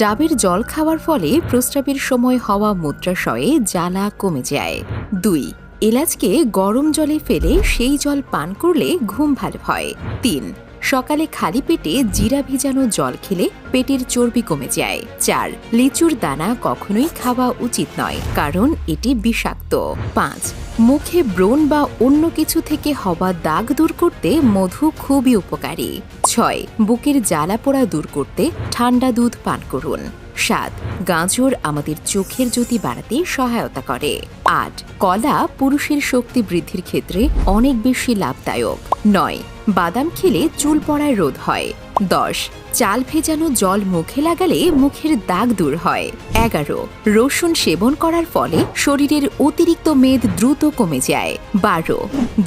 ডাবের জল খাওয়ার ফলে প্রস্রাবের সময় হওয়া মূত্রাশয়ে জ্বালা কমে যায়। 2. এলাচকে গরম জলে ফেলে সেই জল পান করলে ঘুম ভালো হয়। 3. সকালে খালি পেটে জিরা ভিজানো জল খেলে পেটের চর্বি কমে যায়। 4. লিচুর দানা কখনোই খাওয়া উচিত নয়, কারণ এটি বিষাক্ত। 5. মুখে ব্রণ বা অন্য কিছু থেকে হওয়া দাগ দূর করতে মধু খুবই উপকারী। 6. বুকের জ্বালা পোড়া দূর করতে ঠান্ডা দুধ পান করুন। 7. গাজর আমাদের চোখের জ্যোতি বাড়াতে সহায়তা করে। 8. কলা পুরুষের শক্তি বৃদ্ধির ক্ষেত্রে অনেক বেশি লাভদায়ক। 9. বাদাম খেলে চুল পড়ায় রোধ হয়। 10. চাল ভেজানো জল মুখে লাগালে মুখের দাগ দূর হয়। 11. রসুন সেবন করার ফলে শরীরের অতিরিক্ত মেদ দ্রুত কমে যায়। 12.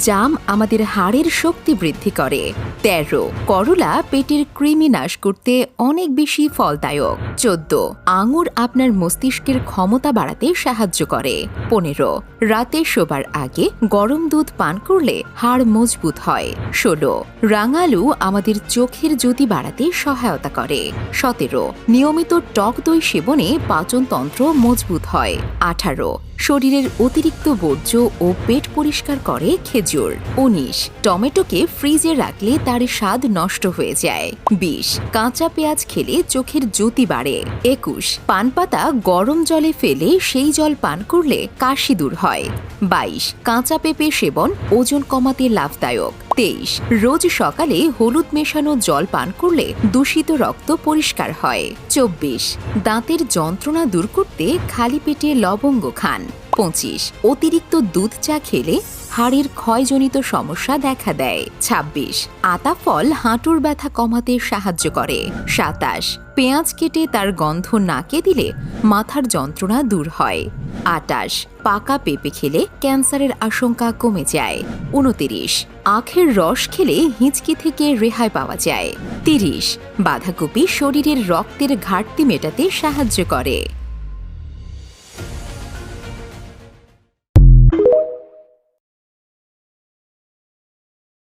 জাম আমাদের হাড়ের শক্তি বৃদ্ধি করে। 13. করলা পেটের কৃমি নাশ করতে অনেক বেশি ফলদায়ক। 14. আঙুর আপনার মস্তিষ্কের ক্ষমতা বাড়াতে সাহায্য করে। 15. রাতে শোবার আগে গরম দুধ পান করলে হাড় মজবুত হয়। 16. রাঙালু আমাদের চোখের জ্যোতি বাড়াতে সহায়তা করে। 17. নিয়মিত টক দই সেবনে পাচনতন্ত্র মজবুত হয়। 18. শরীরের অতিরিক্ত বর্জ্য ও পেট পরিষ্কার করে খেজুর। 19. টমেটোকে ফ্রিজে রাখলে তার স্বাদ নষ্ট হয়ে যায়। 20. কাঁচা পেঁয়াজ খেলে চোখের জ্যোতি বাড়ে। 21. পানপাতা গরম জলে ফেলে সেই জল পান করলে কাশি দূর হয়। 22. কাঁচা পেঁপে সেবন ওজন কমাতে লাভদায়ক। 23. রোজ সকালে হলুদ মেশানো জল পান করলে দূষিত রক্ত পরিষ্কার হয়। 24. দাঁতের যন্ত্রণা দূর করতে খালি পেটে লবঙ্গ খান। 25. অতিরিক্ত দুধ চা খেলে হাড়ের ক্ষয়জনিত সমস্যা দেখা দেয়। 26. আতা ফল হাঁটুর ব্যথা কমাতে সাহায্য করে। 27. পেঁয়াজ কেটে তার গন্ধ নাকে দিলে মাথার যন্ত্রণা দূর হয়। 28. পাকা পেঁপে খেলে ক্যান্সারের আশঙ্কা কমে যায়। 29. আখের রস খেলে হিঁচকি থেকে রেহাই পাওয়া যায়। 30. বাঁধাকপি শরীরের রক্তের ঘাটতি মেটাতে সাহায্য করে।